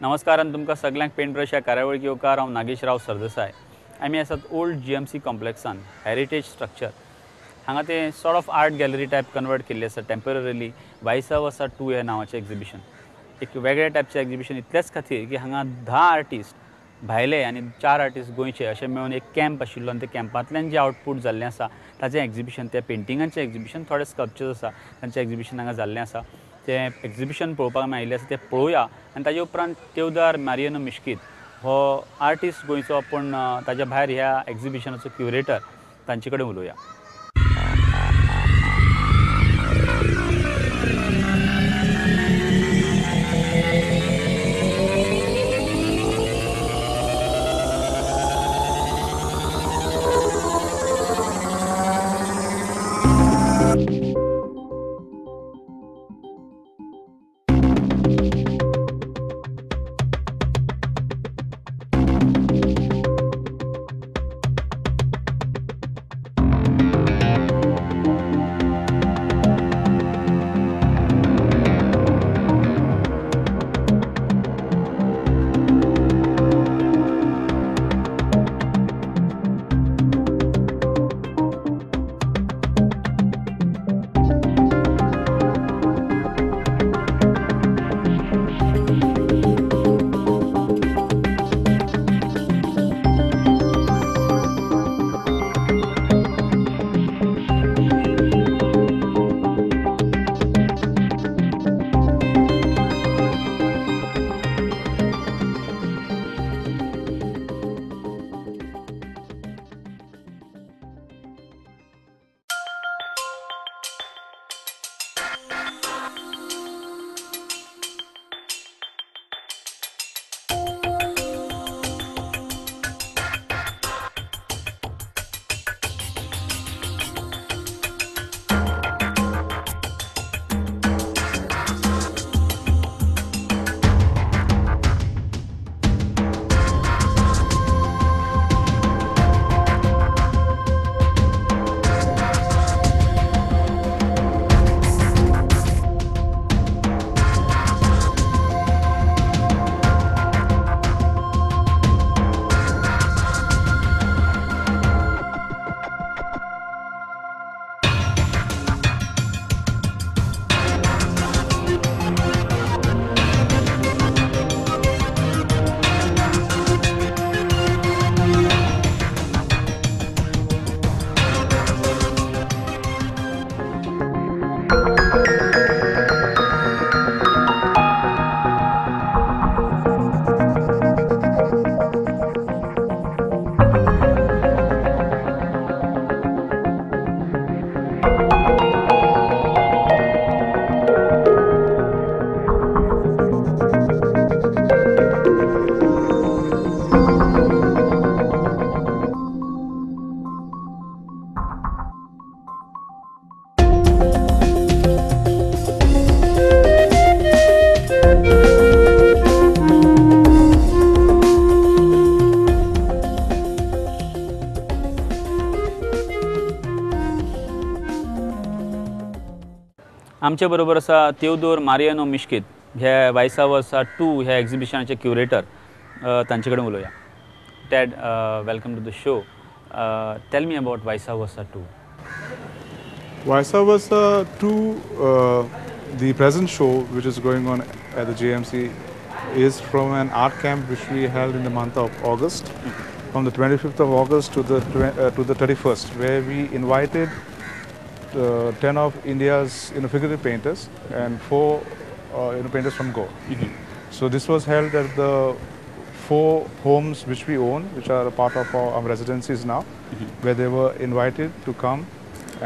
नमस्कार आनी तुमकां सगळ्यांक पेंट ब्रश ह्या कार्यावळीक येवकार। हांव नागेशराव सरदेसाय। आमी आसात ओल्ड GMC कॉम्प्लेक्सान हेरिटेज स्ट्रक्चर हांगा ते sort of art gallery type convert केल्ली आसा टेम्पररीली। वायसा वर्सा 2 ह्या नांवाचें एक्झिबिशन, एक वेगळ्या टायपचें एक्झिबिशन इतलेच खातीर की हांगा 10 आर्टिस्ट भायले आनी 4 आर्टिस्ट गोंयचे अशें मेळून एक कॅम्प आशिल्लो आनी ते कॅम्पांतल्यान जे आउटपूट जाल्लें आसा ताचें एक्झिबिशन, त्या पेंटिंगांचें एक्झिबिशन, थोडे स्कल्पचर्स आसा तांचें एक्झिबिशन हांगा जाल्लें आसा। ते एक्झिबिशन पळोवपाक आमी आयिल्ले आसा ते पळोवया आनी ताजे उपरांत तेवदार मारियनो मिश्कीत हो आर्टिस्ट गोंयचो पूण ताज्या भायर ह्या एक्झिबिशनाचो क्युरेटर तांचे कडेन उलोवया। आमचे बरोबर आसा थियोडोर मारियनो मिश्कीत, हे वायसा वर्सा 2 ह्या एक्झिबिशनाचे क्युरेटर, तांचे कडेन उलोवया। Ted, welcome to the show. Tell me about Vaisa Versa 2. Vaisa Versa 2, the present show which is going on at the JMC is from an art camp which we held in the month of August, from the 25th of August to the 31st, where we invited 10 of India's figurative painters and 4 painters from Goa. So this was held at the 4 homes which we own, which are a part of our residencies now, where they were invited to come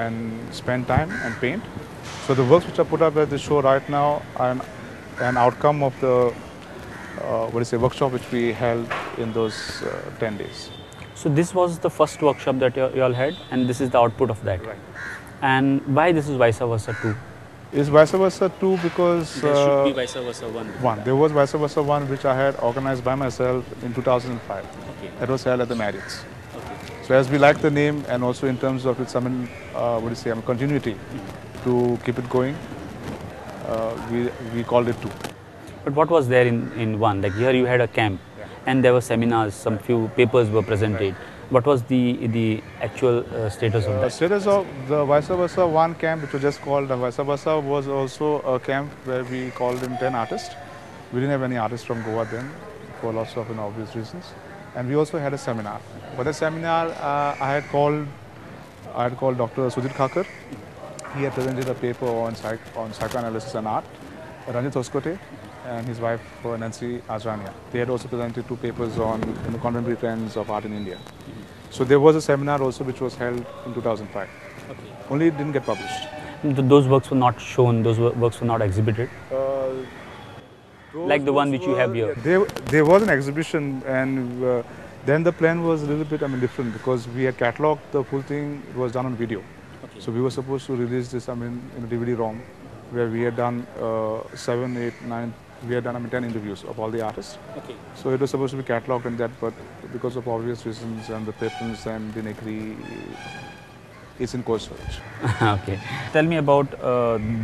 and spend time and paint. So the works which are put up at the show right now are an outcome of the workshop which we held in those 10 days. So this was the first workshop that you all had, and this is the output of that. Right. And why this is Vaisa Versa 2? It's Vaisa Versa 2 because There should be Vaisa Versa 1. There was Vaisa Versa 1 which I had organized by myself in 2005. Okay. That was held at the Marriott's. Okay. So as we like the name and also in terms of its continuity to keep it going, we called it 2. But what was there in one? Like here you had a camp, and there were seminars, some few papers were presented. What was the actual status of that? Status of the Vice Versa one camp, which was just called the Vice Versa, was also a camp where we called in 10 artists. We didn't have any artists from Goa then, for lots of obvious reasons. And we also had a seminar. For the seminar, I had called Dr. Sujit Khakar. He had presented a paper on psychoanalysis and art. Ranjit Hoskote and his wife Nancy Ajrania. They had also presented 2 papers on contemporary trends of art in India. So there was a seminar also which was held in 2005. Okay. Only it didn't get published. Those works were not shown, those works were not exhibited? Like the one which you have here? There was an exhibition, and then the plan was a little bit different, because we had catalogued the full thing. It was done on video. Okay. So we were supposed to release this in a DVD-ROM, where we had done 7, 8, 9, we had done 10 interviews of all the artists. Okay. So it was supposed to be catalogued in that, but because of obvious reasons and the preference and the agree, it's in course search. Okay. Tell me about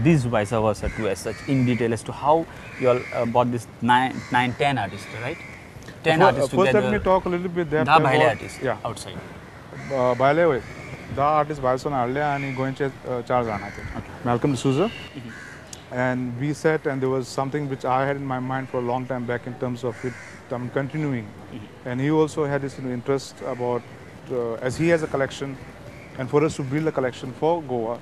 this Vice Versa too, as such, in detail, as to how you all bought this 10 artists, right? 10 artists first together. Let me talk a little bit there. The Baile artists, yeah, outside. Baile, the artist Vice and going to 4 jana. Malcolm D'Souza. And we sat, and there was something which I had in my mind for a long time back in terms of it continuing. And he also had this interest about, as he has a collection, and for us to build a collection for Goa,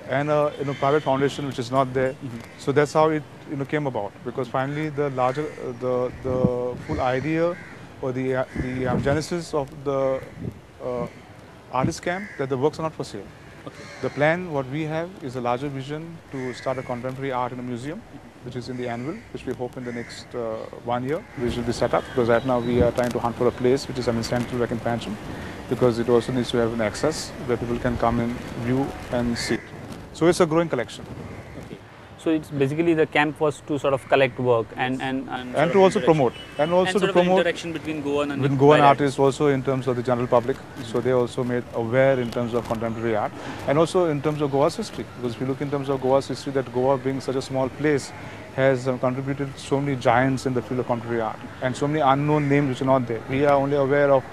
and a private foundation which is not there. So that's how it came about, because finally the larger, the full idea or the genesis of the artist camp, that the works are not for sale. Okay. The plan, what we have, is a larger vision to start a contemporary art in a museum, which is in the annual, which we hope in the next 1 year, which will be set up, because right now we are trying to hunt for a place which is central, like in Pancham, because it also needs to have an access where people can come and view and see. So it's a growing collection. Okay. So it's basically the camp was to sort of collect work and to also promote. And also to promote interaction between Goan and artists also in terms of the general public. So they also made aware in terms of contemporary art, and also in terms of Goa's history. Because if you look in terms of Goa's history, that Goa being such a small place has contributed so many giants in the field of contemporary art, and so many unknown names which are not there. We are only aware of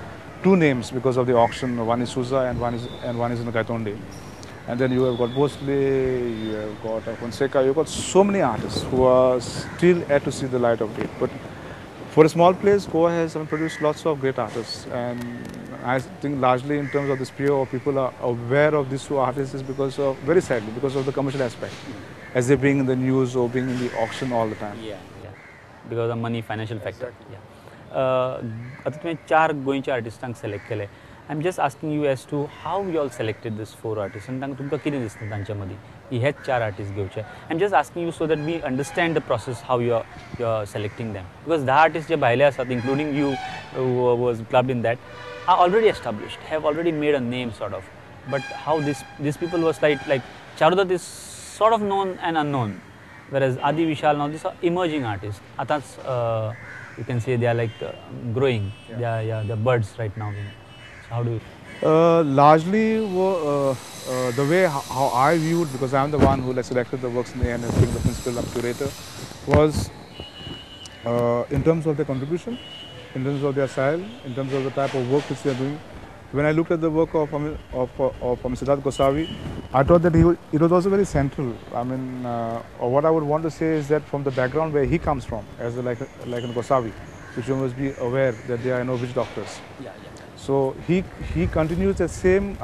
2 names because of the auction. One is Souza and one is in Gaitonde. And then you have got Bosle, you have got Fonseca, you've got so many artists who are still yet to see the light of day. But for a small place, Goa has produced lots of great artists. And I think largely in terms of this sphere, or people are aware of these 2 artists, is because of, very sadly, because of the commercial aspect. As they're being in the news or being in the auction all the time. Yeah. Because of money, financial factor. Exactly. Yeah. आता तुम्ही 4 गोयंचे आर्टिस्टांक select केले. I'm just asking you as to how you all selected these 4 artists, and तुमकां कितें दिसता तांच्या मदीं ही हेच 4 artists घेवचे. I'm just asking you so that we understand the process how you're selecting them, because the artists जे भायले आसात, including you who was clubbed in that, are already established, have already made a name sort of. But how these people was like Charudat is sort of known and unknown, whereas Adi Vishal, now these are emerging artists. Atas you can say they are like growing. Yeah. They're buds right now. So how do you? Largely, the way how I viewed, because I'm the one who selected the works in the end as being the principal curator, was in terms of their contribution, in terms of their style, in terms of the type of work which they are doing. When I looked at the work of Siddharth Gosavi, I thought that it was also very central. I mean, what I would want to say is that from the background where he comes from, as like in Gosavi, which you must be aware that they are no witch doctors. Yeah. So he continues the same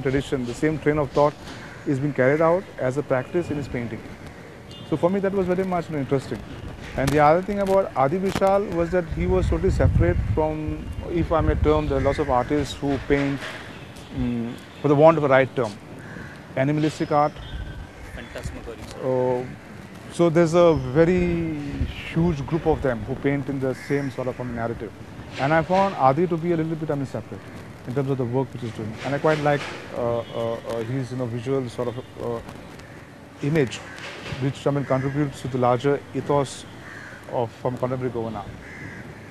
tradition, the same train of thought is being carried out as a practice in his painting. So for me that was very much interesting. And the other thing about Adi Vishal was that he was totally separate from, if I may term, there are lots of artists who paint, for the want of a right term, animalistic art. Phantasmagories. So there's a very huge group of them who paint in the same sort of narrative. And I found Adi to be a little bit separate in terms of the work which he's doing. And I quite like his visual sort of image, which contributes to the larger ethos from contemporary Goan art.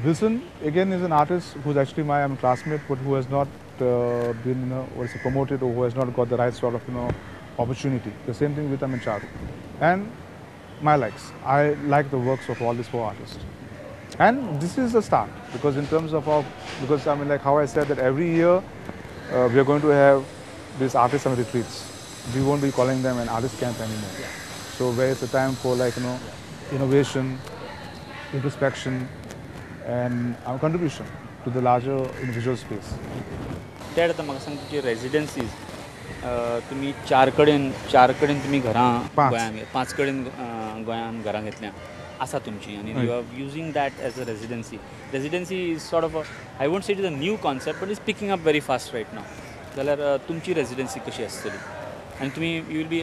Wilson again is an artist who's actually my classmate, but who has not been promoted, or who has not got the right sort of opportunity. The same thing with Charu. And my likes. I like the works of all these 4 artists. And this is a start because in terms of because I mean like how I said that every year we are going to have these artist summit retreats. We won't be calling them an artist camp anymore. So where it's a time for like, innovation, introspection and contribution to the larger visual space. त्या आता म्हाका सांग तुमची रेजिडेंसीज तुमी चार कडेन तुमी घरां गोंयांत 5 कडेन गोंयांत घरां घेतल्या आसा तुमची आनी you are using that as a residency is sort of I won't say it is a new concept but is picking up very fast right now जाल्यार तुमची रेजिडेंसी कशी आसतली आनी तुमी you will be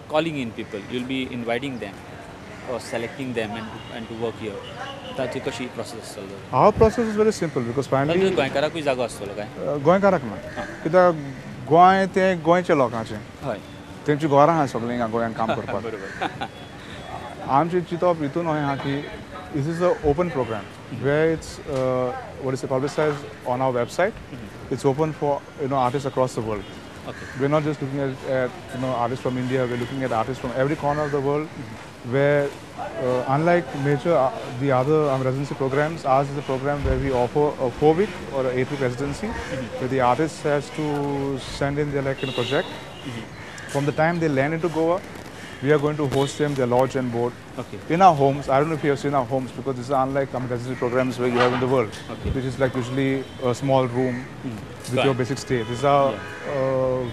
calling in people you will be inviting them or selecting them and to work here. ताची कशी process आसतलो? Our process is very simple because finally गोंयकाराकूय जागो आसतलो काय? गोंयकाराक ना. कित्याक गोंय तें गोंयच्या लोकांचें. हय. तेंची घरां आहा सगळीं हिंगा गोंयांत काम करपाक. बरोबर. आमचें चिंतप हितून अशें आहा की this is an open program where it's publicized on our website. It's open for artists across the world. Okay. We're not just looking at artists from India. We're looking at artists from every corner of the world. Where unlike the other residency programs, ours is a program where we offer a 4-week or an 8-week residency, where the artist has to send in their project. From the time they land into Goa, we are going to host them their lodge and board in our homes. I don't know if you have seen our homes because this is unlike residency programs where you have in the world, which is like usually a small room with your basic stay. These are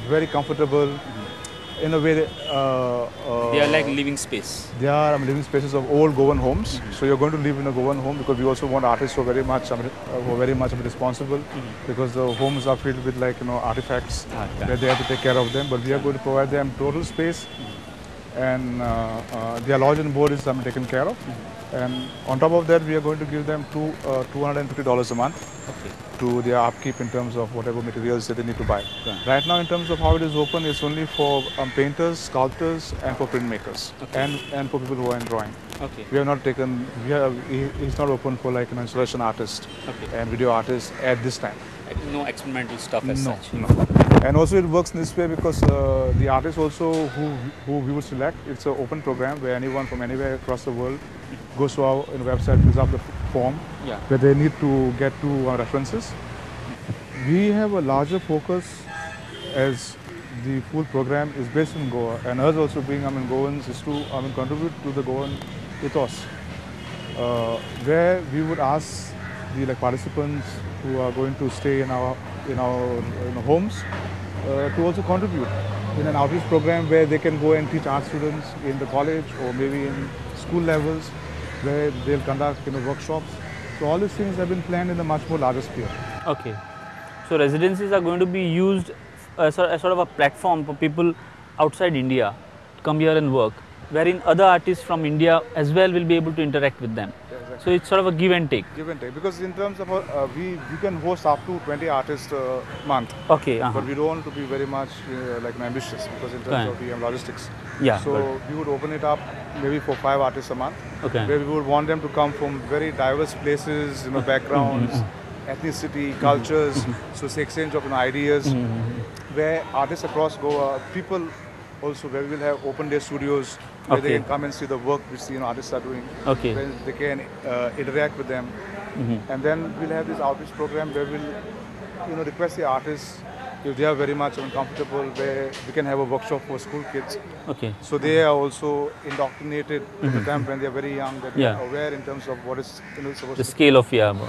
very comfortable. In a way, they are like living space. They are living spaces of old Goan homes. So you're going to live in a Goan home because we also want artists who are very much responsible because the homes are filled with artifacts where they have to take care of them. But we are going to provide them total space, and their lodge and board is taken care of. And on top of that, we are going to give them $250 a month to their upkeep in terms of whatever materials that they need to buy. Right now, in terms of how it is open, it's only for painters, sculptors, and for printmakers, and for people who are in drawing. We have not taken. It's not open for installation artists and video artists at this time. No experimental stuff as such. No. And also it works in this way because the artists also who we would select, it's an open program where anyone from anywhere across the world goes to our website, fills up the form where they need to get to our references. We have a larger focus as the full program is based in Goa, and us also being Goans is to contribute to the Goan ethos, where we would ask the participants who are going to stay in our homes to also contribute in an outreach program where they can go and teach art students in the college or maybe in school levels where they'll conduct workshops. So all these things have been planned in a much more larger scale. Okay. So residencies are going to be used as sort of a platform for people outside India to come here and work, wherein other artists from India as well will be able to interact with them. So it's sort of a give and take. Give and take, because in terms of we can host up to 20 artists a month. Okay. But we don't want to be very much ambitious because in terms of the logistics. Yeah. So we would open it up maybe for 5 artists a month. Okay. Where we would want them to come from very diverse places, backgrounds, ethnicity, cultures. So it's exchange of ideas. Where artists across Goa, people also where we will have open day studios where they can come and see the work which the artists are doing. Where they can interact with them. And then we'll have this outreach program where we'll request the artists if they are very much comfortable, where we can have a workshop for school kids. So they are also indoctrinated at the time when they are very young, that they are aware in terms of what is supposed the scale of content